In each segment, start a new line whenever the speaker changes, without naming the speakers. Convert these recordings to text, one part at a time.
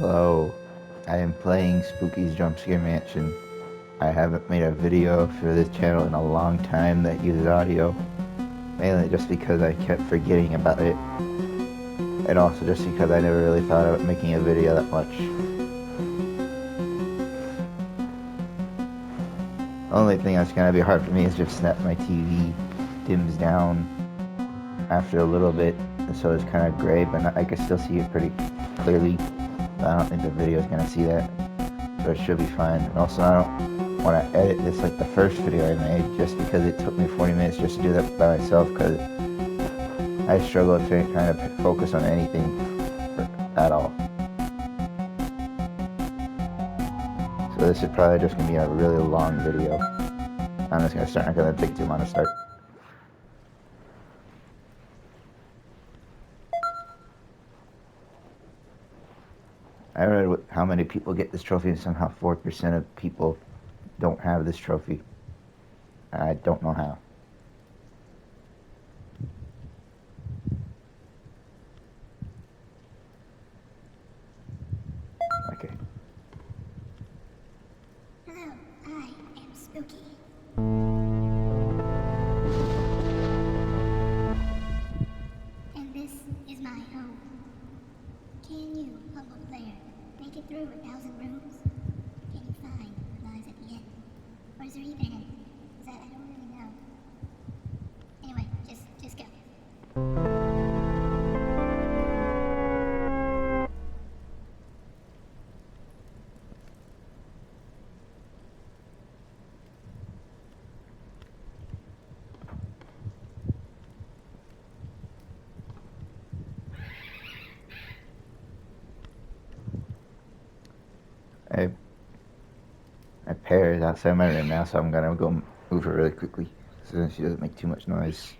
Hello, I am playing Spooky's Jump Scare Mansion. I haven't made a video for this channel in a long time that uses audio, mainly just because I kept forgetting about it, and also just because I never really thought about making a video that much. The only thing that's gonna be hard for me is just that my TV dims down after a little bit, and so it's kind of gray, but I can still see it pretty clearly. I don't think the video is gonna see that, so it should be fine. And also, I don't want to edit this like the first video I made, just because it took me 40 minutes just to do that by myself, because I struggle to kind of focus on anything at all. So this is probably just gonna be a really long video. I'm just gonna start. Not gonna take too long to start. I read how many people get this trophy, and somehow 4% of people don't have this trophy. I don't know how. Okay.
Hello, I am Spooky. And this is my home. Can you, humble player, make it through 1,000 rooms? Can you find what lies at the end? Or is there even an end? I don't really know. Anyway, just go.
My pear is outside my room now, so I'm gonna go move her really quickly so that she doesn't make too much noise.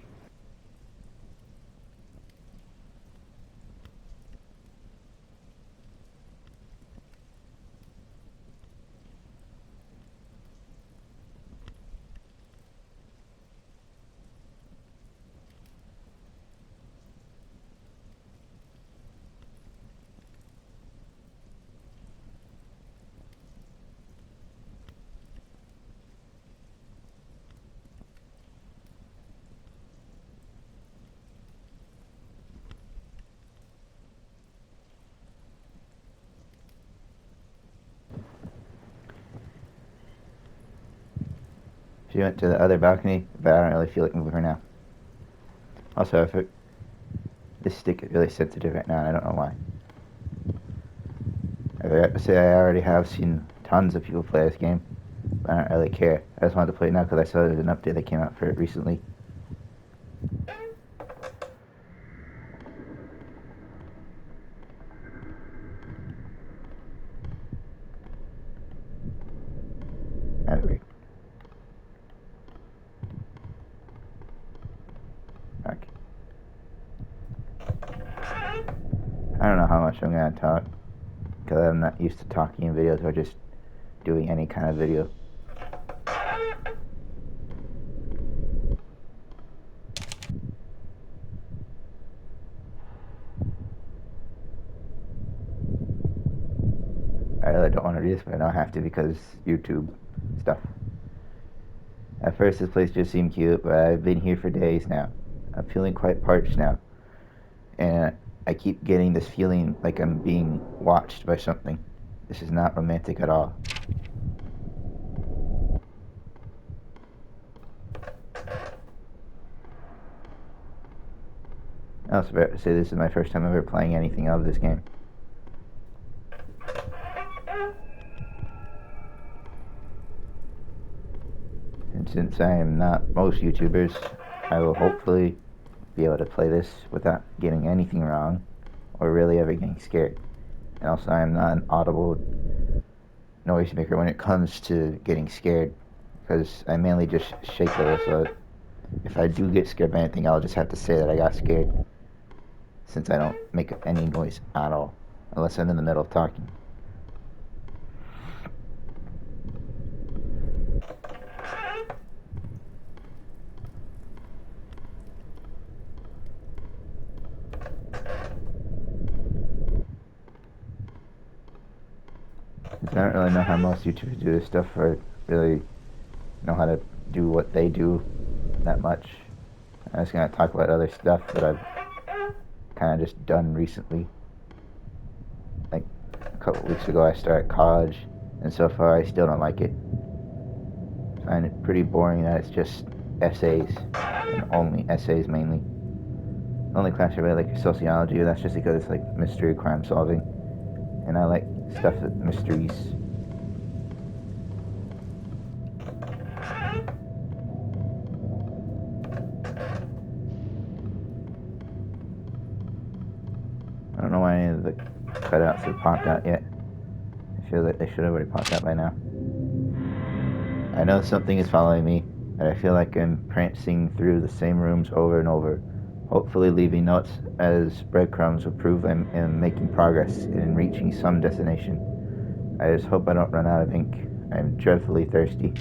She went to the other balcony, but I don't really feel like moving her now. Also, this stick is really sensitive right now, and I don't know why. I forgot to say I already have seen tons of people play this game, but I don't really care. I just wanted to play it now because I saw there's an update that came out for it recently. Anyway. Okay. I don't know how much I'm gonna talk, because I'm not used to talking in videos or just doing any kind of video. I really don't want to do this, but I don't have to because YouTube stuff. At first this place just seemed cute, but I've been here for days now. I'm feeling quite parched now. And I keep getting this feeling like I'm being watched by something. This is not romantic at all. I was about to say this is my first time ever playing anything of this game. And since I am not most YouTubers, I will hopefully be able to play this without getting anything wrong or really ever getting scared. And also, I am not an audible noisemaker when it comes to getting scared, because I mainly just shake a little, so if I do get scared by anything, I'll just have to say that I got scared, since I don't make any noise at all, unless I'm in the middle of talking. since I don't really know how most YouTubers do this stuff or really know how to do what they do that much, I'm just gonna talk about other stuff that I've kind of just done recently. Like a couple weeks ago, I started college, and so far I still don't like it. I find it pretty boring that it's just essays, and only essays mainly. The only class I really like is sociology, but that's just because it's like mystery crime solving, and I like stuff that mysteries. I don't know why any of the cutouts have popped out yet. I feel that they should have already popped out by now. I know something is following me, and I feel like I'm prancing through the same rooms over and over, hopefully leaving notes as breadcrumbs will prove I'm making progress in reaching some destination. I just hope I don't run out of ink. I'm dreadfully thirsty.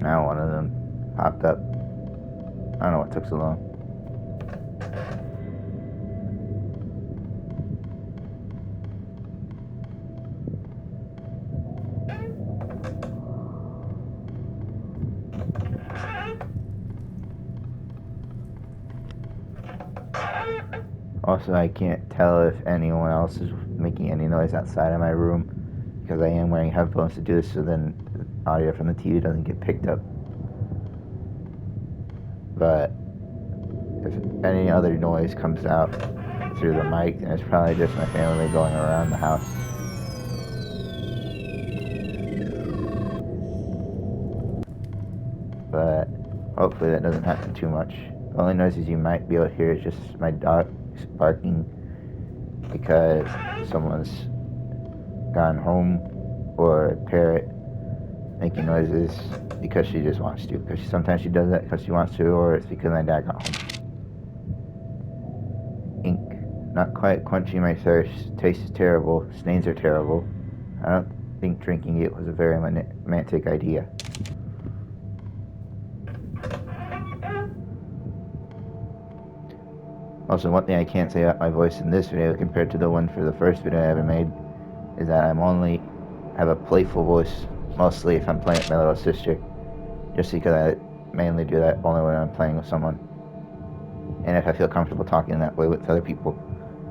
Now one of them popped up. I don't know what took so long. Also, I can't tell if anyone else is making any noise outside of my room because I am wearing headphones to do this, so then the audio from the TV doesn't get picked up. But if any other noise comes out through the mic, then it's probably just my family going around the house. But hopefully that doesn't happen too much. The only noises you might be able to hear is just my dog barking because someone's gone home, or a parrot making noises because she just wants to. Because sometimes she does that because she wants to, or it's because my dad got home. Ink. Not quite quenching my thirst. Taste is terrible. Stains are terrible. I don't think drinking it was a very romantic idea. Also, one thing I can't say about my voice in this video compared to the one for the first video I ever made is that I have a playful voice, mostly if I'm playing with my little sister, just because I mainly do that only when I'm playing with someone, and if I feel comfortable talking that way with other people.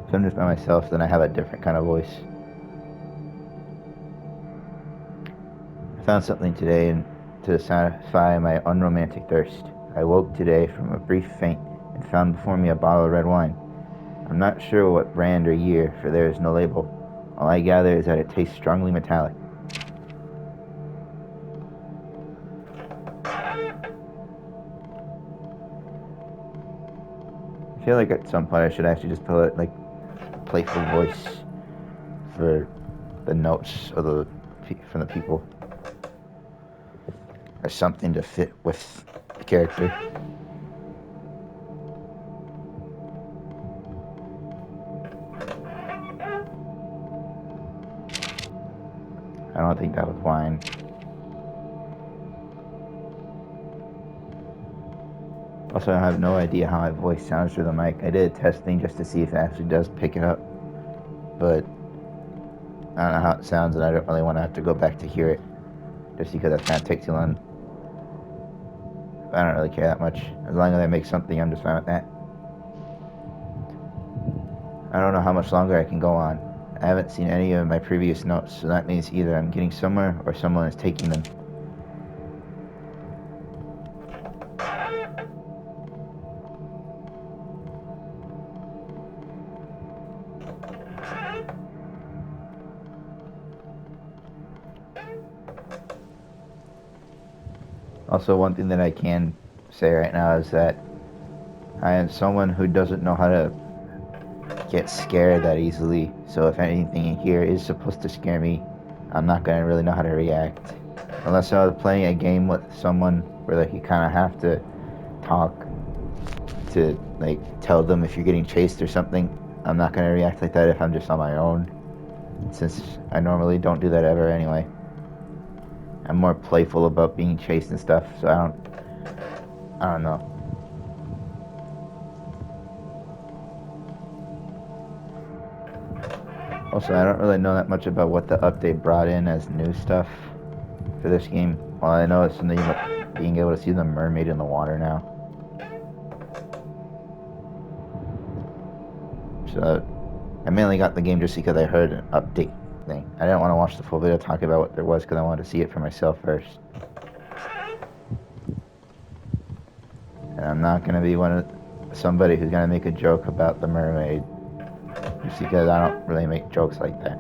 If I'm just by myself, then I have a different kind of voice. I found something today to satisfy my unromantic thirst. I woke today from a brief faint and found before me a bottle of red wine. I'm not sure what brand or year, for there is no label. All I gather is that it tastes strongly metallic. I feel like at some point I should actually just put like playful voice for the notes of from the people, or something to fit with the character. I don't think that was wine. Also, I have no idea how my voice sounds through the mic. I did a testing just to see if it actually does pick it up, but I don't know how it sounds, and I don't really want to have to go back to hear it, just because that's going to take too long. I don't really care that much. As long as I make something, I'm just fine with that. I don't know how much longer I can go on. I haven't seen any of my previous notes, so that means either I'm getting somewhere or someone is taking them. Also, one thing that I can say right now is that I am someone who doesn't know how to get scared that easily, so if anything in here is supposed to scare me, I'm not going to really know how to react. Unless I was playing a game with someone where like you kind of have to talk to like tell them if you're getting chased or something, I'm not going to react like that if I'm just on my own, since I normally don't do that ever anyway. I'm more playful about being chased and stuff, so I don't know. Also, I don't really know that much about what the update brought in as new stuff for this game. All I know is something about being able to see the mermaid in the water now. So, I mainly got the game just because I heard an update thing. I didn't want to watch the full video talking about what there was because I wanted to see it for myself first. And I'm not gonna be somebody who's gonna make a joke about the mermaid just because I don't really make jokes like that.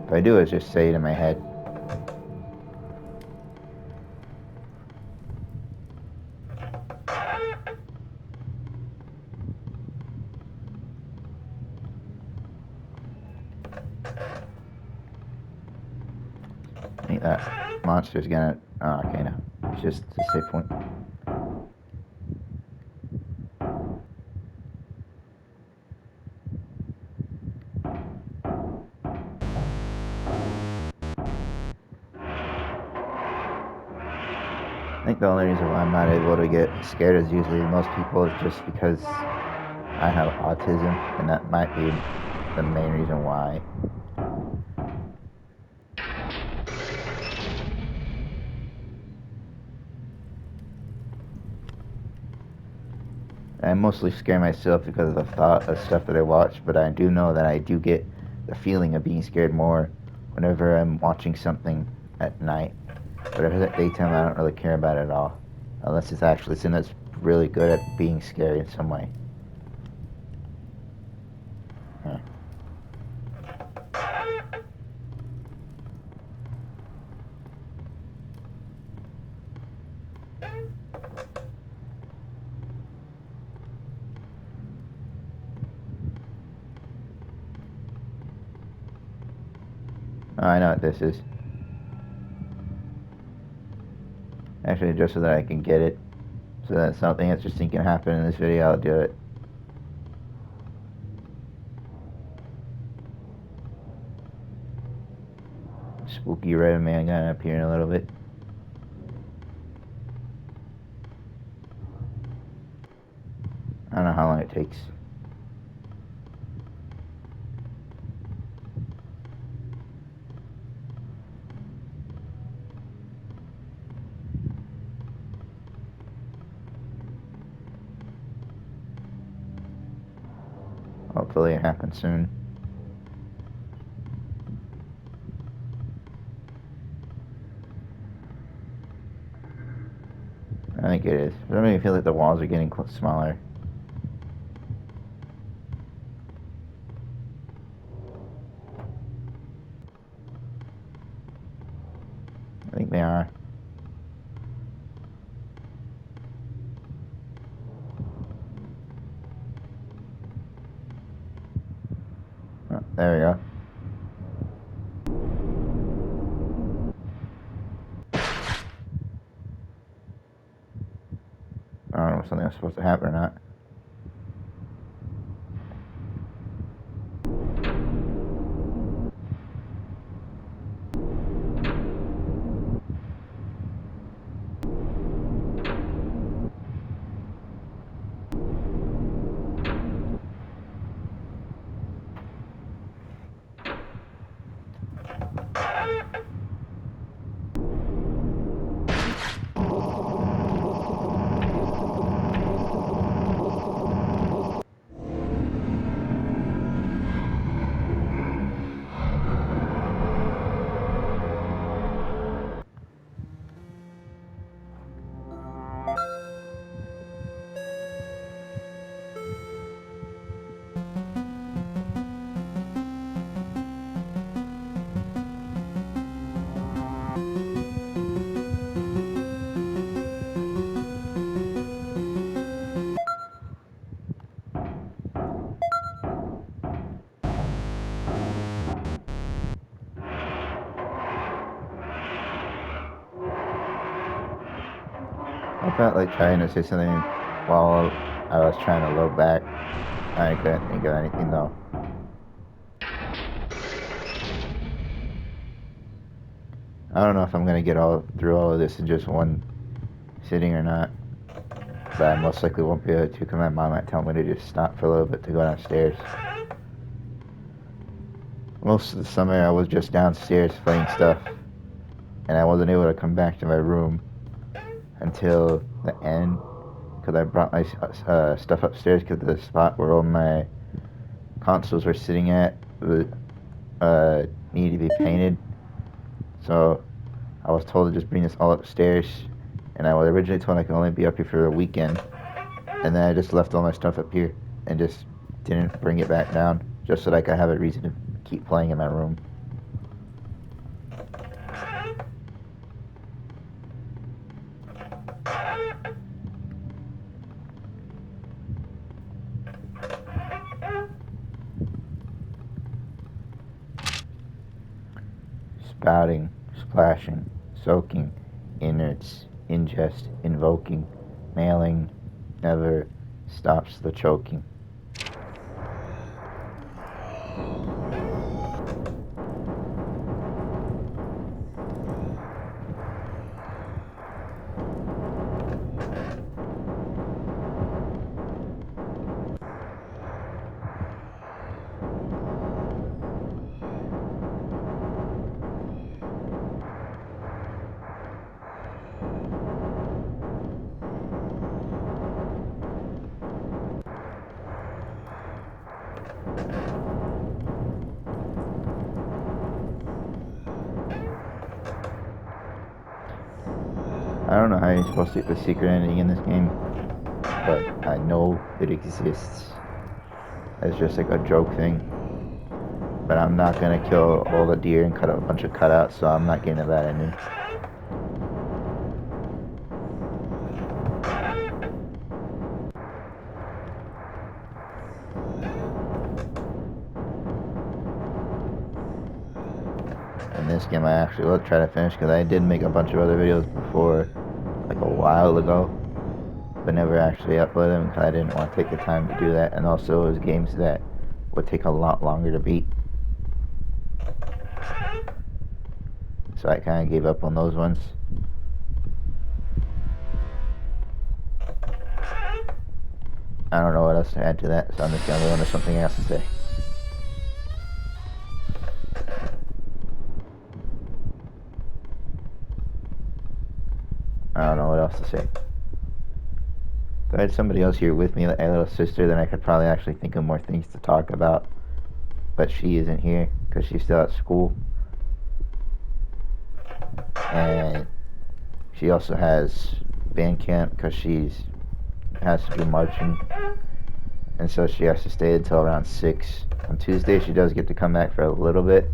If I do, it's just say it in my head. I think that monster's gonna. Oh, okay, no. It's just a safe point. I think the only reason why I'm not able to get scared as usually most people is just because I have autism, and that might be the main reason why. I mostly scare myself because of the thought of stuff that I watch, but I do know that I do get the feeling of being scared more whenever I'm watching something at night. But if it's at daytime, I don't really care about it at all. Unless it's actually something that's really good at being scary in some way. Yeah. Oh, I know what this is. Actually, just so that I can get it. So that something interesting can happen in this video, I'll do it. Spooky red man gonna appear in a little bit. I don't know how long it takes. Hopefully it happens soon. I think it is. It makes me feel like the walls are getting smaller. I think they are. Oh, there we go. I don't know if something's supposed to happen or not. I felt like trying to say something while I was trying to load back. I couldn't think of anything though. I don't know if I'm gonna get through all of this in just one sitting or not, but I most likely won't be able to because my mom might tell me to just stop for a little bit to go downstairs. Most of the summer I was just downstairs playing stuff, and I wasn't able to come back to my room until the end because I brought my stuff upstairs because the spot where all my consoles were sitting at needed to be painted. So I was told to just bring this all upstairs, and I was originally told I could only be up here for a weekend, and then I just left all my stuff up here and just didn't bring it back down, just so that I could have a reason to keep playing in my room. Spouting, splashing, soaking, innards, ingest, invoking, mailing, never stops the choking. I don't know how you're supposed to get the secret ending in this game, but I know it exists. It's just like a joke thing. But I'm not gonna kill all the deer and cut up a bunch of cutouts, so I'm not getting a bad ending. In this game I actually will try to finish because I did make a bunch of other videos before, like a while ago, but never actually uploaded them because I didn't want to take the time to do that, and also it was games that would take a lot longer to beat. So I kind of gave up on those ones. I don't know what else to add to that, so I'm just going to move on to something else to say. I don't know what else to say. If I had somebody else here with me, like my little sister, then I could probably actually think of more things to talk about. But she isn't here because she's still at school. And she also has band camp because she has to do marching. And so she has to stay until around 6. On Tuesday, she does get to come back for a little bit,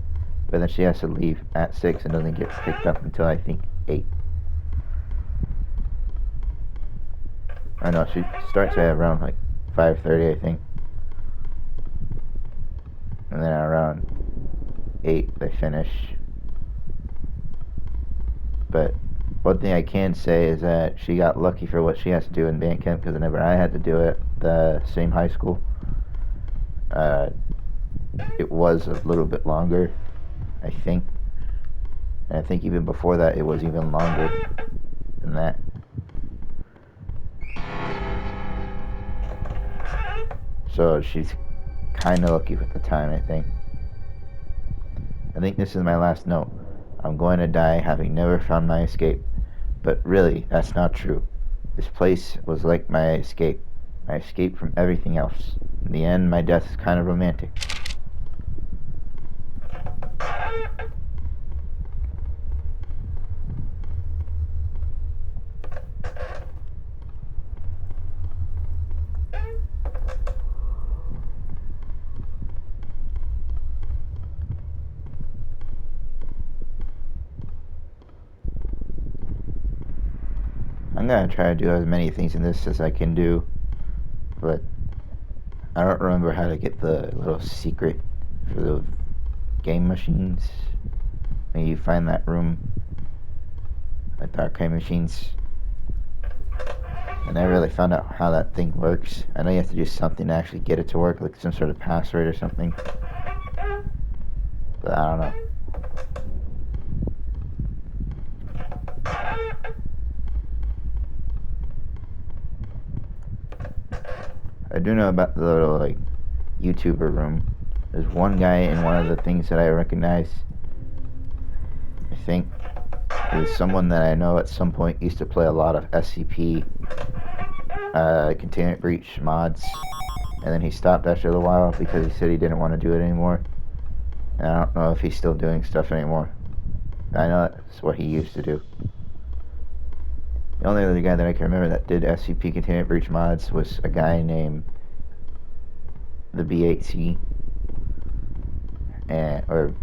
but then she has to leave at 6 and doesn't get picked up until I think 8. I know, she starts at around like 5:30, I think. And then around 8, they finish. But one thing I can say is that she got lucky for what she has to do in band camp, because whenever I had to do it, the same high school, it was a little bit longer, I think. And I think even before that, it was even longer than that. So she's kind of lucky with the time, I think. I think this is my last note. I'm going to die having never found my escape. But really, that's not true. This place was like my escape from everything else. In the end, my death is kind of romantic. I'm gonna try to do as many things in this as I can do, but I don't remember how to get the little secret for the game machines. When you find that room, like the arcade machines. I never really found out how that thing works. I know you have to do something to actually get it to work, like some sort of password or something. But I don't know. do know about the little like YouTuber room. There's one guy in one of the things that I recognize. I think is someone that I know at some point used to play a lot of SCP containment breach mods, and then he stopped after a while because he said he didn't want to do it anymore. And I don't know if he's still doing stuff anymore. I know that's what he used to do. The only other guy that I can remember that did SCP containment breach mods was a guy named the B8C, and or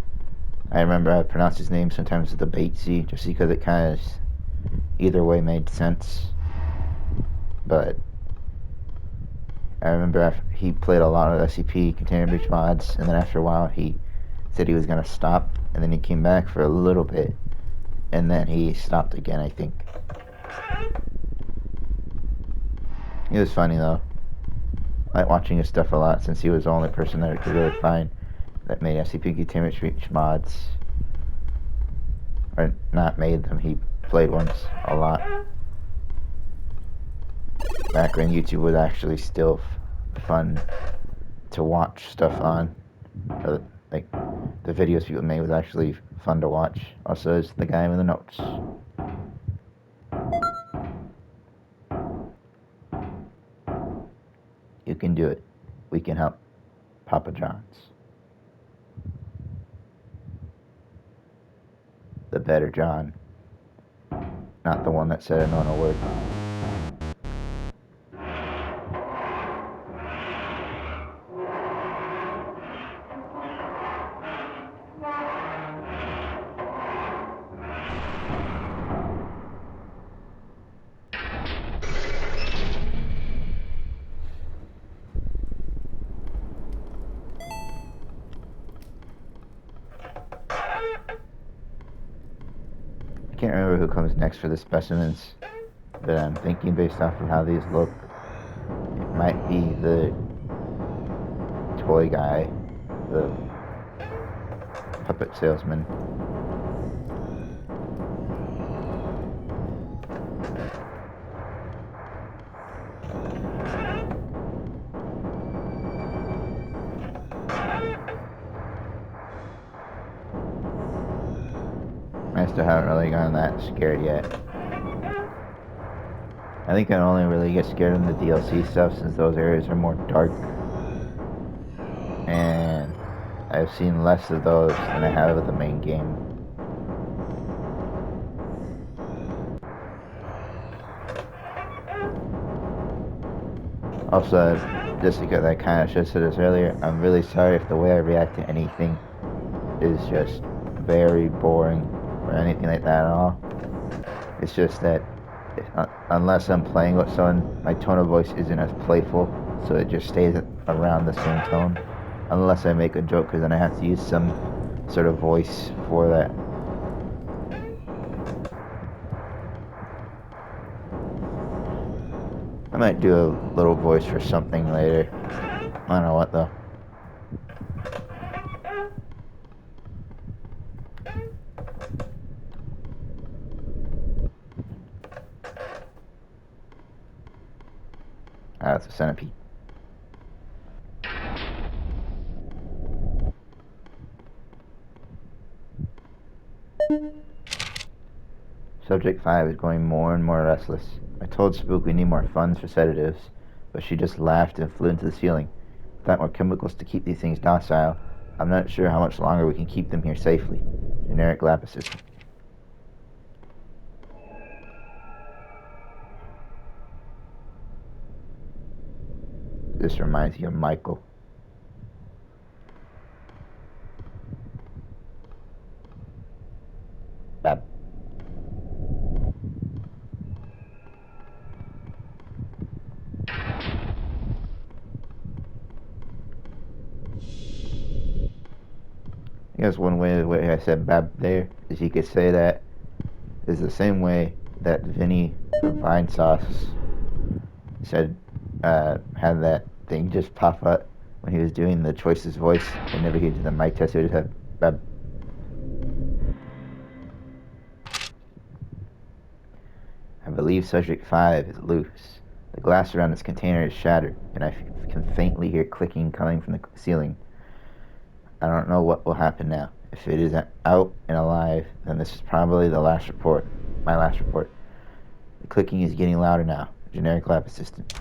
I remember I pronounced his name sometimes the Batesy, just because it kind of either way made sense. But I remember he played a lot of SCP containment breach mods, and then after a while he said he was gonna stop, and then he came back for a little bit, and then he stopped again, I think. It was funny though. I like watching his stuff a lot since he was the only person that I could really find that made SCP containment breach mods. Or not made them, he played ones a lot. Back when YouTube was actually still fun to watch stuff on. Like, the videos people made was actually fun to watch. Also, is the guy with the notes. You can do it. We can help. Papa John's. The better John. Not the one that said a no word. I can't remember who comes next for the specimens, but I'm thinking based off of how these look, it might be the toy guy, the puppet salesman. I still haven't really gotten that scared yet. I think I only really get scared in the DLC stuff since those areas are more dark. And I've seen less of those than I have of the main game. Also, just because I kind of just said this earlier, I'm really sorry if the way I react to anything is just very boring or anything like that at all. It's just that unless I'm playing with someone, my tone of voice isn't as playful, so it just stays around the same tone. Unless I make a joke, because then I have to use some sort of voice for that. I might do a little voice for something later. I don't know what though. Ah, that's a centipede. Subject 5 is going more and more restless. I told Spook we need more funds for sedatives, but she just laughed and flew into the ceiling. Without more chemicals to keep these things docile, I'm not sure how much longer we can keep them here safely. Generic lab assistant. This reminds you of Michael. Bab. I guess one way the way I said Bab there is you could say that is the same way that Vinny from Vine Sauce said had that thing just pop up when he was doing the Choices voice. Whenever he did the mic test, he would just have Bab. I believe Subject 5 is loose. The glass around its container is shattered, and I can faintly hear clicking coming from the ceiling. I don't know what will happen now. If it is out and alive, then this is probably the last report. My last report. The clicking is getting louder now. Generic lab assistant.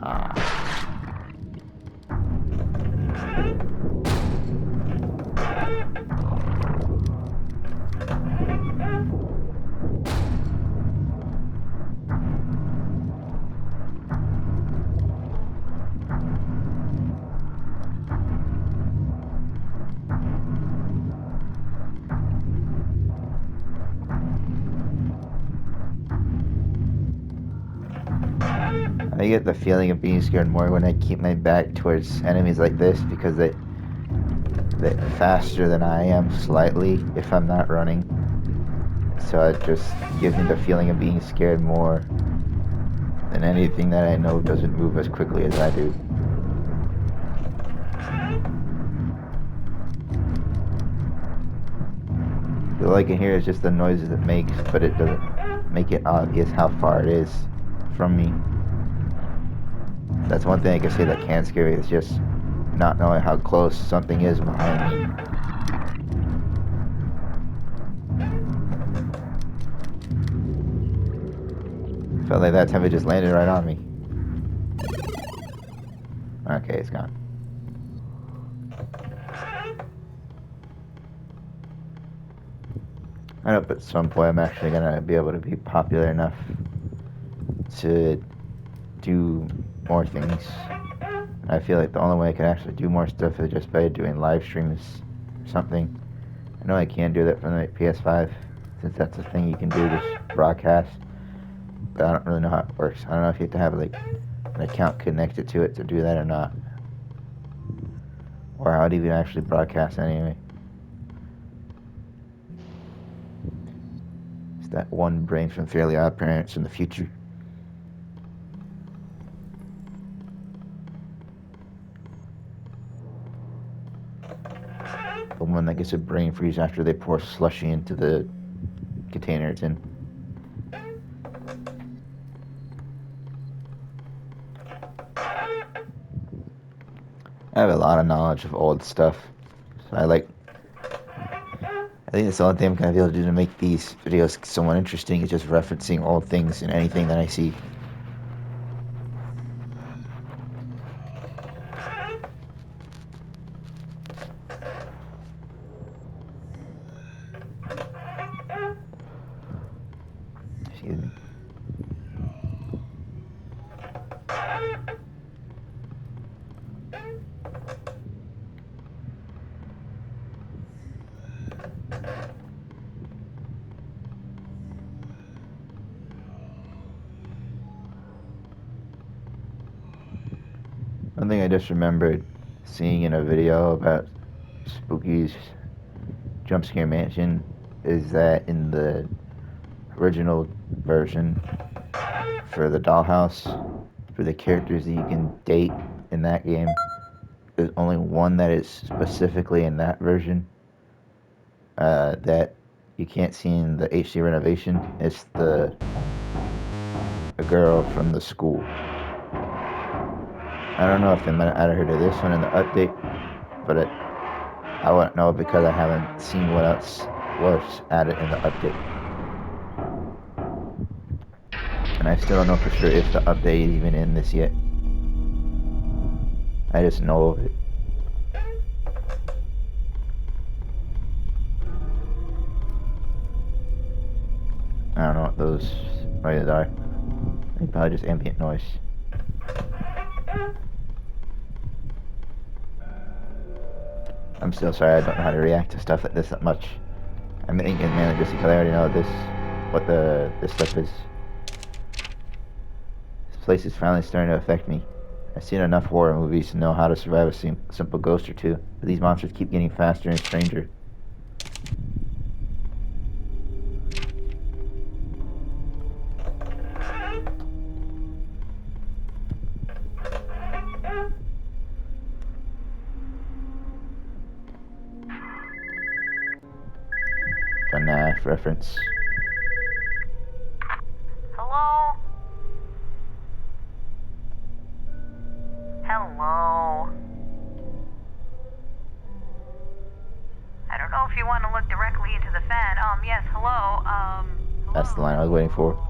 Ah. I get the feeling of being scared more when I keep my back towards enemies like this because they're faster than I am slightly if I'm not running. So it just gives me the feeling of being scared more than anything that I know doesn't move as quickly as I do. All I can hear is just the noises it makes, but it doesn't make it obvious how far it is from me. That's one thing I can say that can scare me, is just not knowing how close something is behind me. Felt like that time it just landed right on me. Okay, it's gone. I hope at some point I'm actually gonna be able to be popular enough to do more things. I feel like the only way I can actually do more stuff is just by doing live streams or something. I know I can do that from the PS5, since that's a thing you can do, just broadcast. But I don't really know how it works. I don't know if you have to have like an account connected to it to do that or not. Or how to even actually broadcast anyway. It's that one brain from Fairly Odd Parents in the future. The one that gets a brain freeze after they pour slushy into the container it's in. I have a lot of knowledge of old stuff. So I think that's the only thing I'm going to be able to do to make these videos somewhat interesting is just referencing old things in anything that I see. Excuse me. One thing I just remembered seeing in a video about Spooky's Jump Scare Mansion is that in the original version for the dollhouse, for the characters that you can date in that game, there's only one that is specifically in that version that you can't see in the HD Renovation. It's a girl from the school. I don't know if they might have added her to this one in the update, but I wouldn't know because I haven't seen what else was added in the update. And I still don't know for sure if the update is even in this yet. I just know of it. I don't know what those noises are. They're probably just ambient noise. I'm still sorry I don't know how to react to stuff like this that much. I'm thinking mainly just because I already know what this stuff is. This place is finally starting to affect me. I've seen enough horror movies to know how to survive a simple ghost or two, but these monsters keep getting faster and stranger. reference.
Hello? Hello? I don't know if you want to look directly into the fan. Yes, hello? Hello?
That's the line I was waiting for.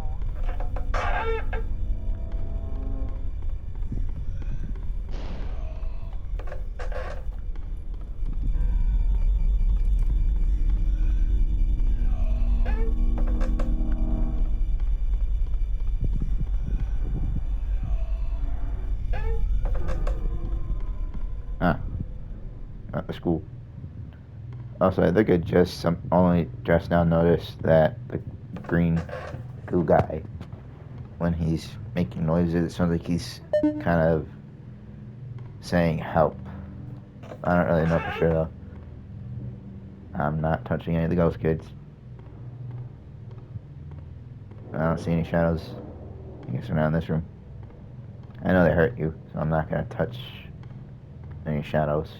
Ah, not the school. Also, I think I only just now noticed that the green goo guy, when he's making noises, it sounds like he's kind of saying help. I don't really know for sure though. I'm not touching any of the ghost kids. I don't see any shadows. I guess they're not in this room. I know they hurt you, so I'm not gonna touch any shadows.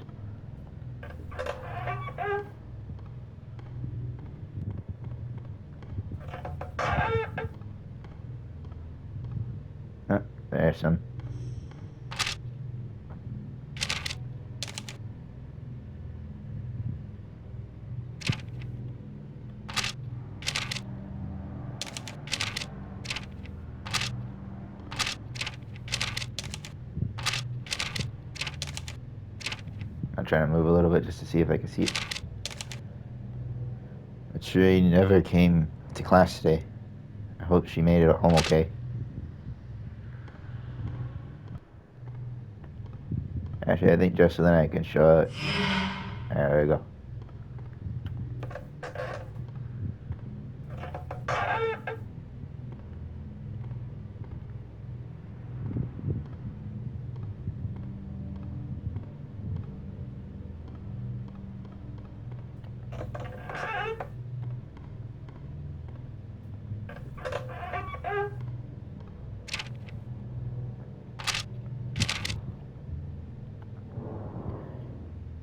Oh, there's some. I'm trying to move a little bit just to see if I can see it. But she never came to class today. I hope she made it home okay. Actually, I think just so then I can show it. There we go.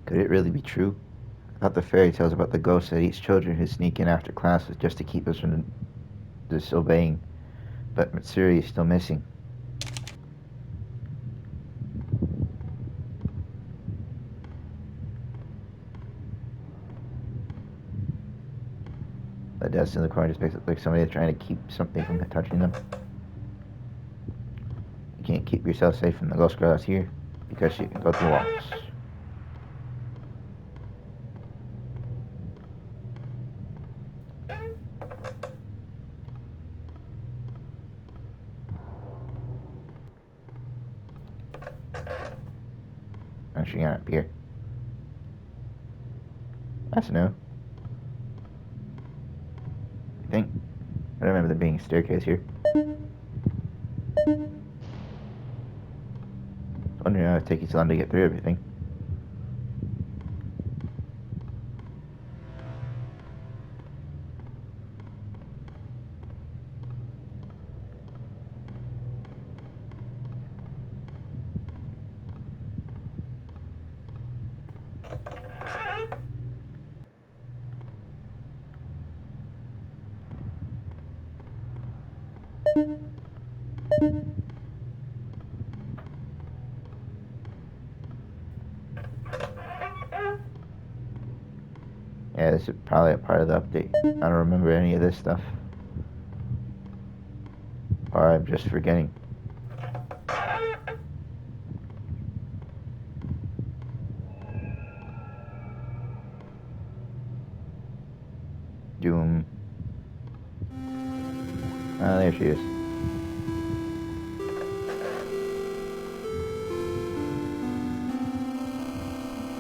Could it really be true? I thought the fairy tales about the ghosts that eats children who sneak in after class was just to keep us from disobeying. But Matsuri is still missing. The dust in the corner just makes it look like somebody is trying to keep something from touching them. You can't keep yourself safe from the ghost girl that's here because she can go through walls. And she got up here. That's new. I think. I remember there being a staircase here. I was wondering how it would take you so long to get through everything. Yeah, this is probably a part of the update. I don't remember any of this stuff. Or I'm just forgetting. Doom. Ah, there she is.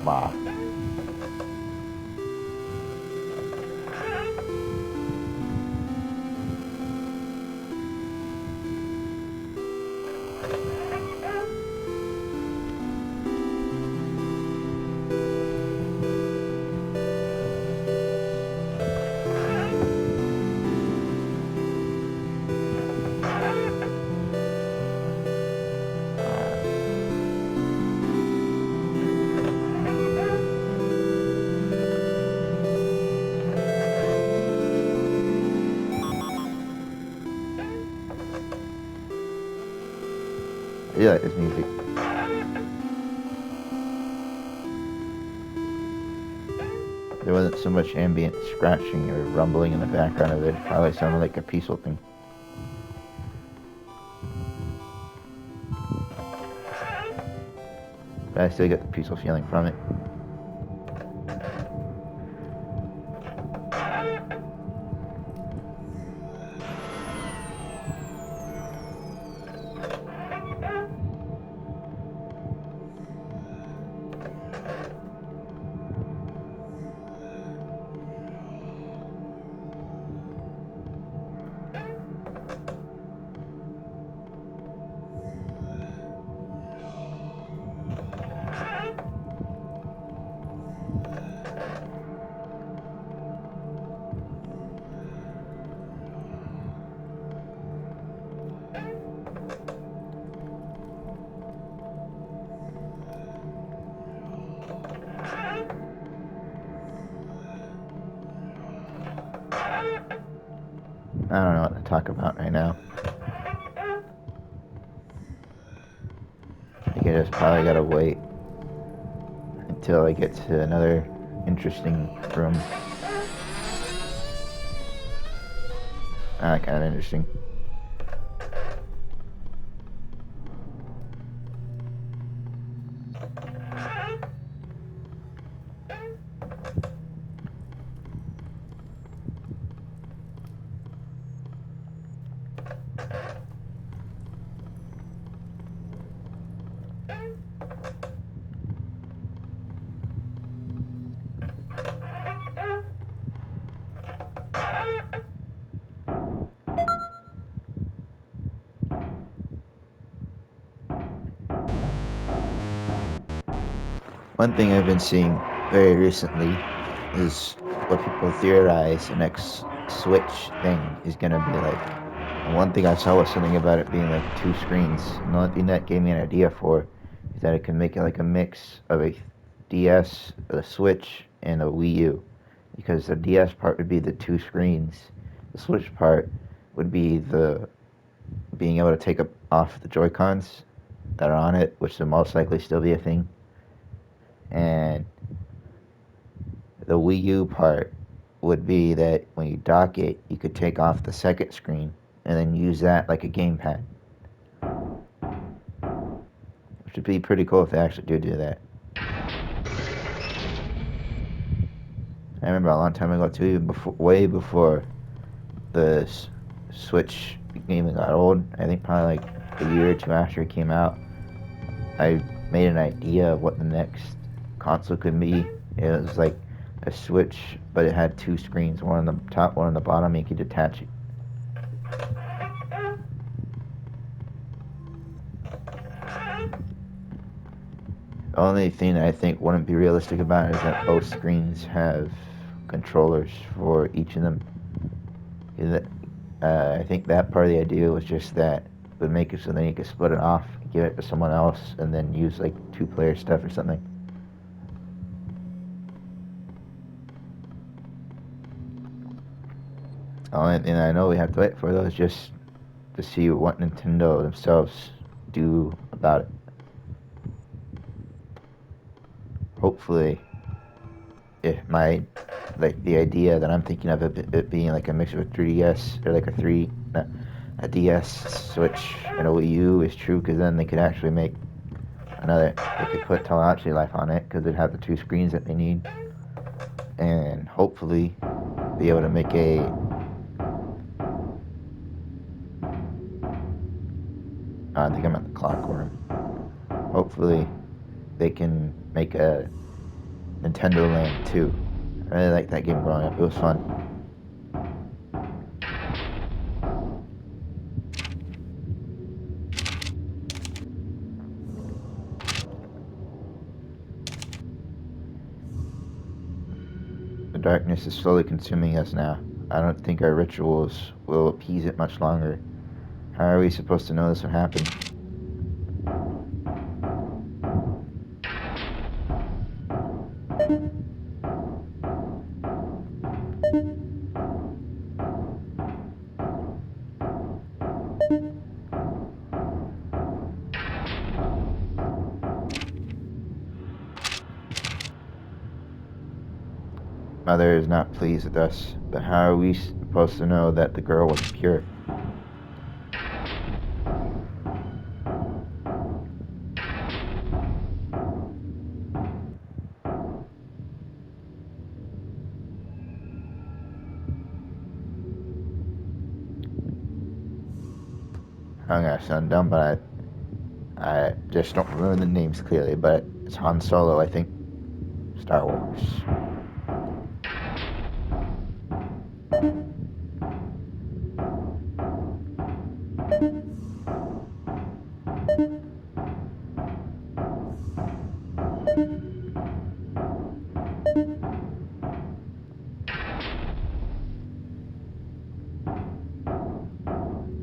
Wow. really like this music. There wasn't so much ambient scratching or rumbling in the background of it. It probably sounded like a peaceful thing. But I still get the peaceful feeling from it. I don't know what to talk about right now. I think I just probably gotta wait until I get to another interesting room. Kind of interesting. One thing I've been seeing very recently is what people theorize the next Switch thing is gonna be like. And one thing I saw was something about it being like two screens. And the only thing that gave me an idea for is that it can make it like a mix of a DS, a Switch, and a Wii U. Because the DS part would be the two screens. The Switch part would be the being able to take off the Joy-Cons that are on it, which will most likely still be a thing. And the Wii U part would be that when you dock it, you could take off the second screen and then use that like a gamepad. Which would be pretty cool if they actually do that. I remember a long time ago too, even before, way before the Switch gaming got old. I think probably like a year or two after it came out, I made an idea of what the next console could be. It was like a Switch, but it had two screens, one on the top, one on the bottom, and you could detach it. The only thing that I think wouldn't be realistic about it is that both screens have controllers for each of them. I think that part of the idea was just that it would make it so then you could split it off, give it to someone else, and then use like two-player stuff or something. The only thing I know we have to wait for though is just to see what Nintendo themselves do about it. Hopefully, if like the idea that I'm thinking of it being like a mix of a 3DS or like a DS Switch and a Wii U is true, because then they could actually make they could put Telemetry Life on it because it'd have the two screens that they need, and hopefully be able to make I think I'm at the clock room. Hopefully they can make a Nintendo Land 2. I really liked that game growing up. It was fun. The darkness is slowly consuming us now. I don't think our rituals will appease it much longer. How are we supposed to know this would happen? mother is not pleased with us, but how are we supposed to know that the girl was pure? I'm gonna sound dumb, but I just don't remember the names clearly, but it's Han Solo, I think. Star Wars.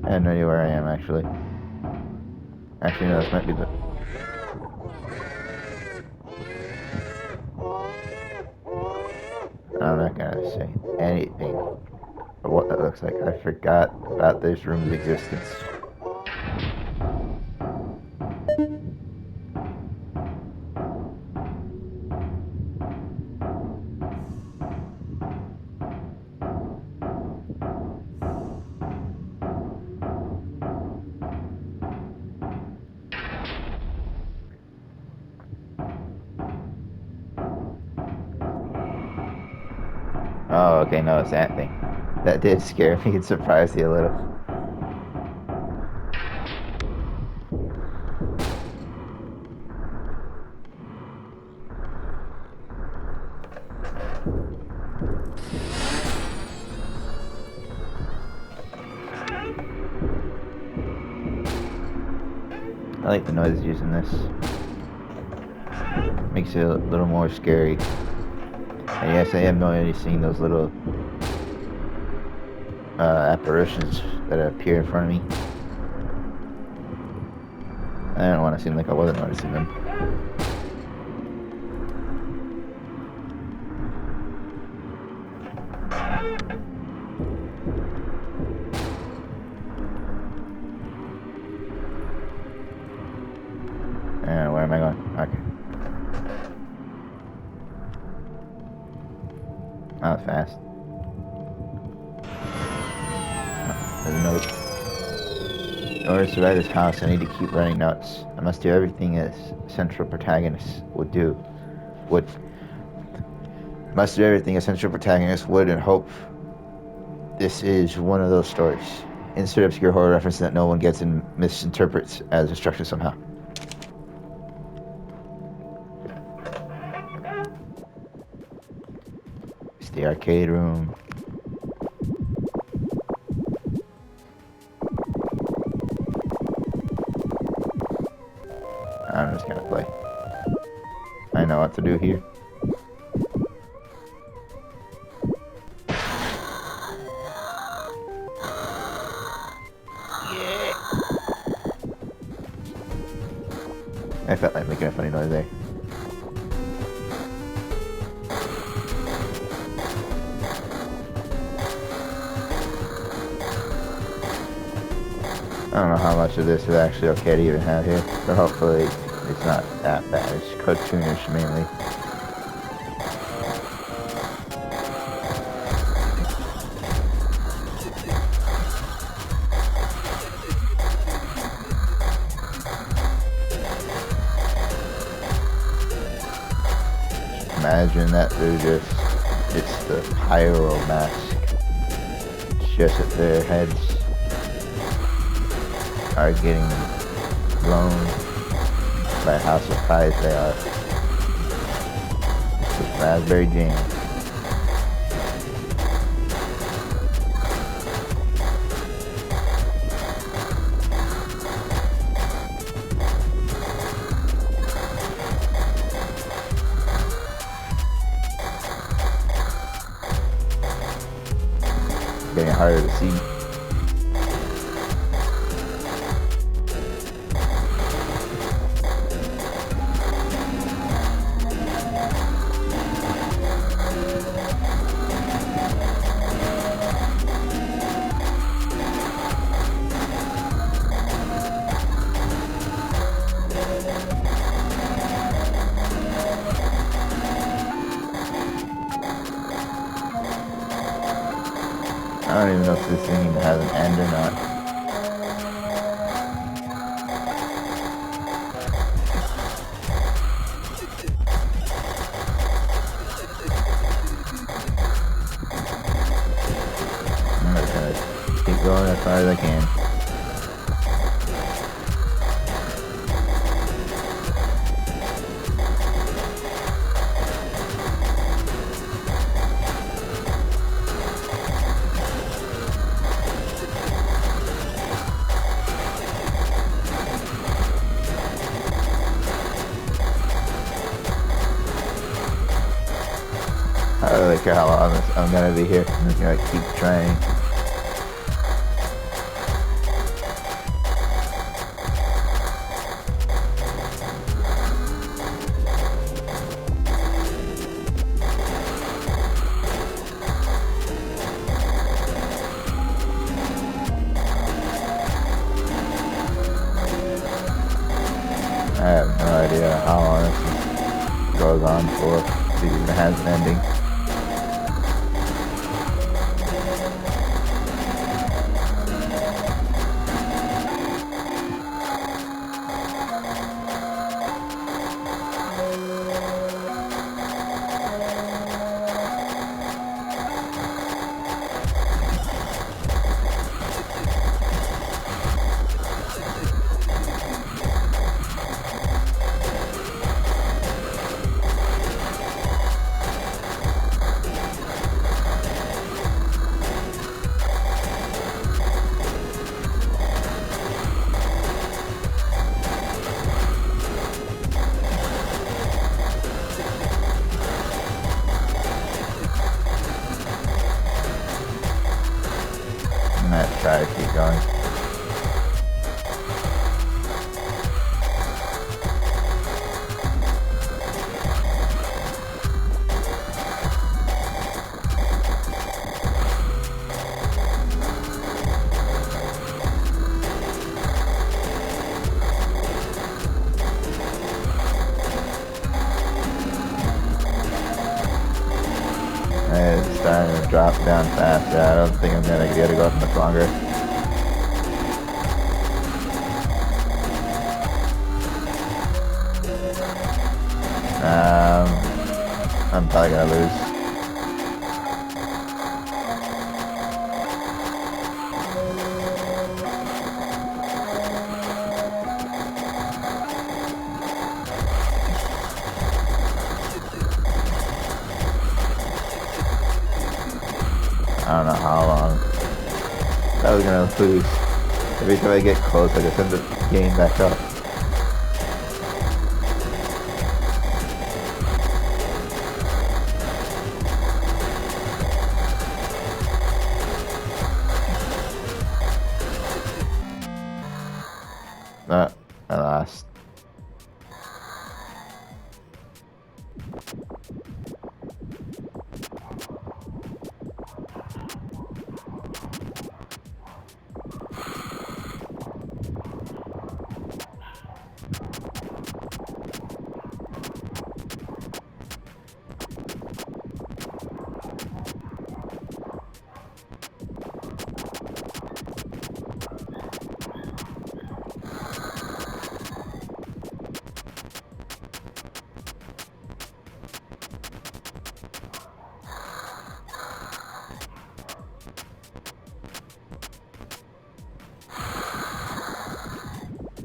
I have no idea where I am, actually. Actually, no, this might be the... I'm not gonna say anything of what that looks like. I forgot about this room's existence. Oh, okay, no, it's that thing. That did scare me and surprise you a little. I like the noises using this. Makes it a little more scary. And yes, I am noticing those little apparitions that appear in front of me. I don't want to seem like I wasn't noticing them. And where am I going? Okay. That was fast. There's a note. In order to survive this house, I need to keep running nuts. I must do everything a central protagonist would do. Must do everything a central protagonist would and hope this is one of those stories. Insert obscure horror reference that no one gets and misinterprets as instruction somehow. It's the arcade room. I'm just gonna play. I know what to do here. I felt like making a funny noise there. I don't know how much of this is actually okay to even have here, but hopefully it's not that bad. It's cartoonish mainly. Imagine that they're it's the pyro mask. It's just that their heads are getting blown by how surprised they are. It's raspberry jam. Getting harder to see. I don't even know if this thing even has an end or not. I'm just gonna keep going as far as I can. I don't really care how long I'm gonna be here. I'm just gonna keep trying. I have no idea how long this goes on for. If it even has an ending. Let's try to keep going. It's starting to drop down fast. I don't think I'm gonna be able to go much longer. I'm probably gonna lose. I don't know how long. I was gonna lose. Every time I get close, I just end up getting back up. I lost.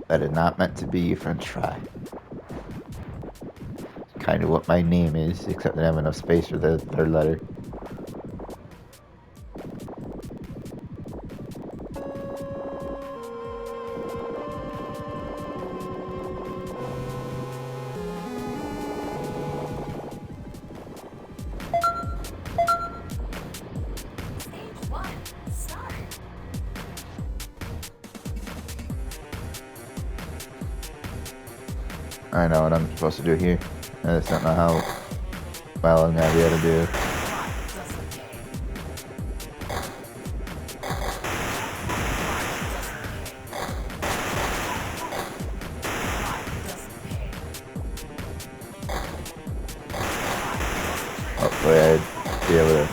That is not meant to be a French fry. Kind of what my name is, except that I have enough space for the third letter.
Stage 1, start.
I know what I'm supposed to do here. I just don't know how well I'm gonna be able to do. Hopefully I'd be able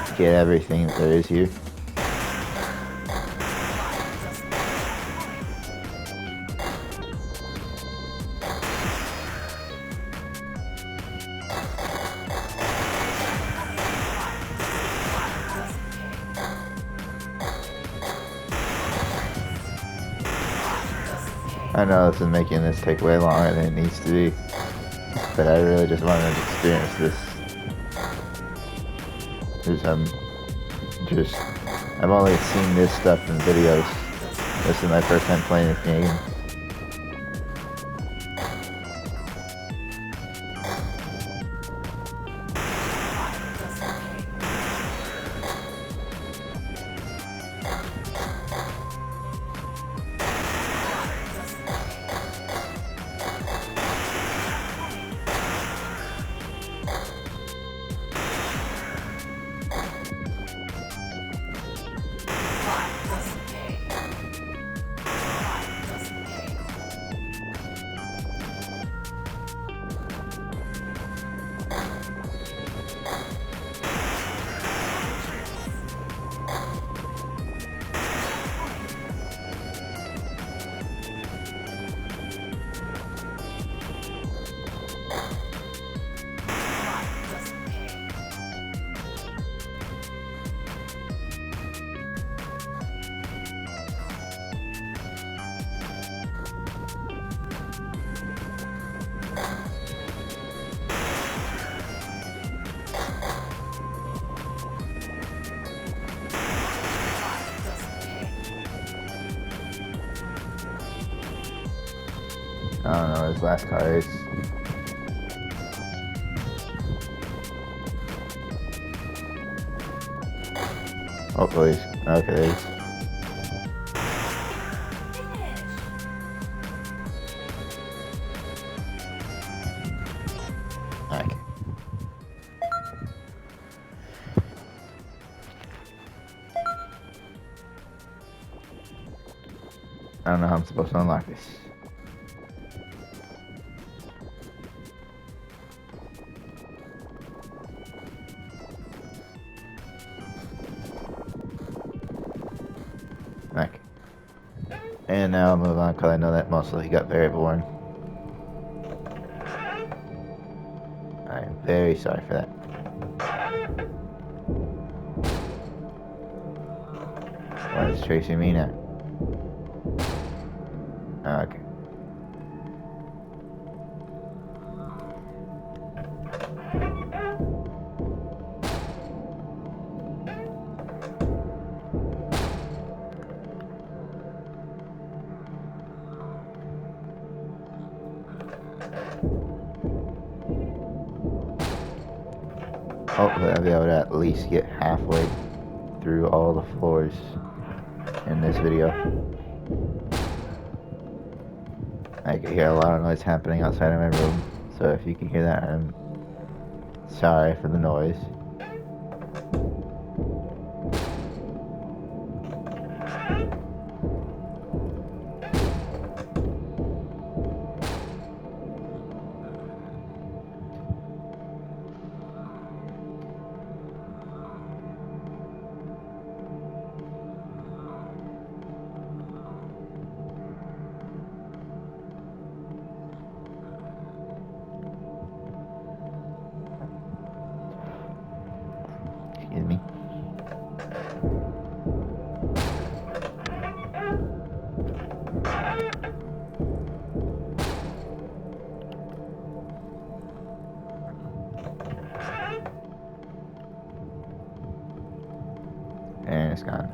to just get everything that there is here. I know this is making this take way longer than it needs to be, but I really just wanted to experience this. Because I've only seen this stuff in videos. This is my first time playing this game. I don't know, his last car is. Hopefully, okay. Okay. I don't know how I'm supposed to unlock this. Okay. And now I'll move on because I know that most likely got very boring. I am very sorry for that. Why is chasing me now? Okay. Hopefully I'll be able to at least get halfway through all the floors in this video. I can hear a lot of noise happening outside of my room, so if you can hear that, I'm sorry for the noise. Excuse me. And it's gone.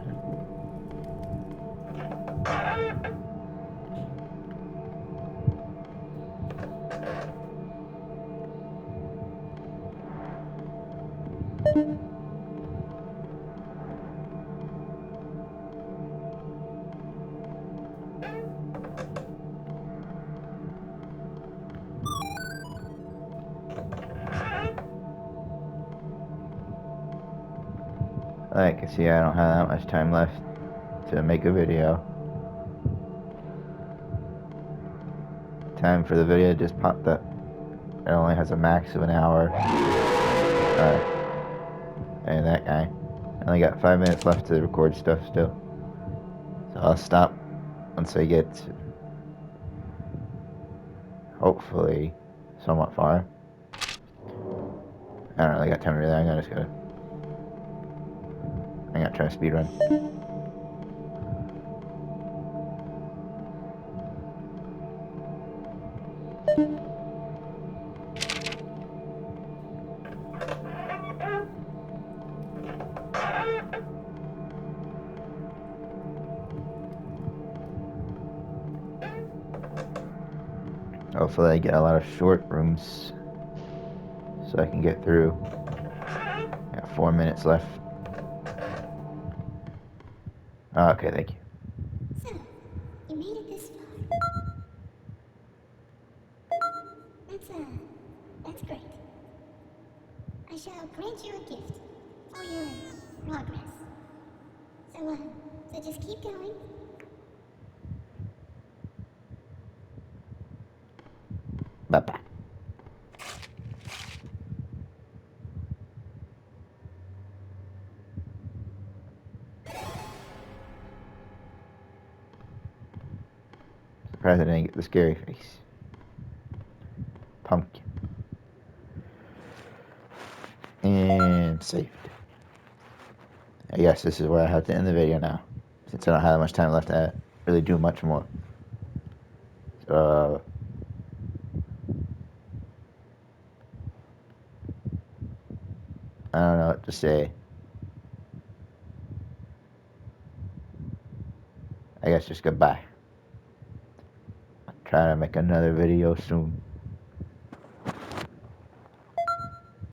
Like I can see, I don't have that much time left to make a video. Time for the video just popped up. It only has a max of an hour. And that guy. only got 5 minutes left to record stuff still. So I'll stop once I get hopefully somewhat far. I don't really got time to really. I'm gonna try to speed run. Hopefully I get a lot of short rooms so I can get through. Got 4 minutes left. Okay, thank you.
So, you made it this far. That's great. I shall grant you a gift for your progress. So just keep going.
Bye bye. Surprised I didn't get the scary face. Pumpkin. And saved. I guess this is where I have to end the video now, since I don't have that much time left to really do much more. So, I don't know what to say. I guess just goodbye. I'll try to make another video soon.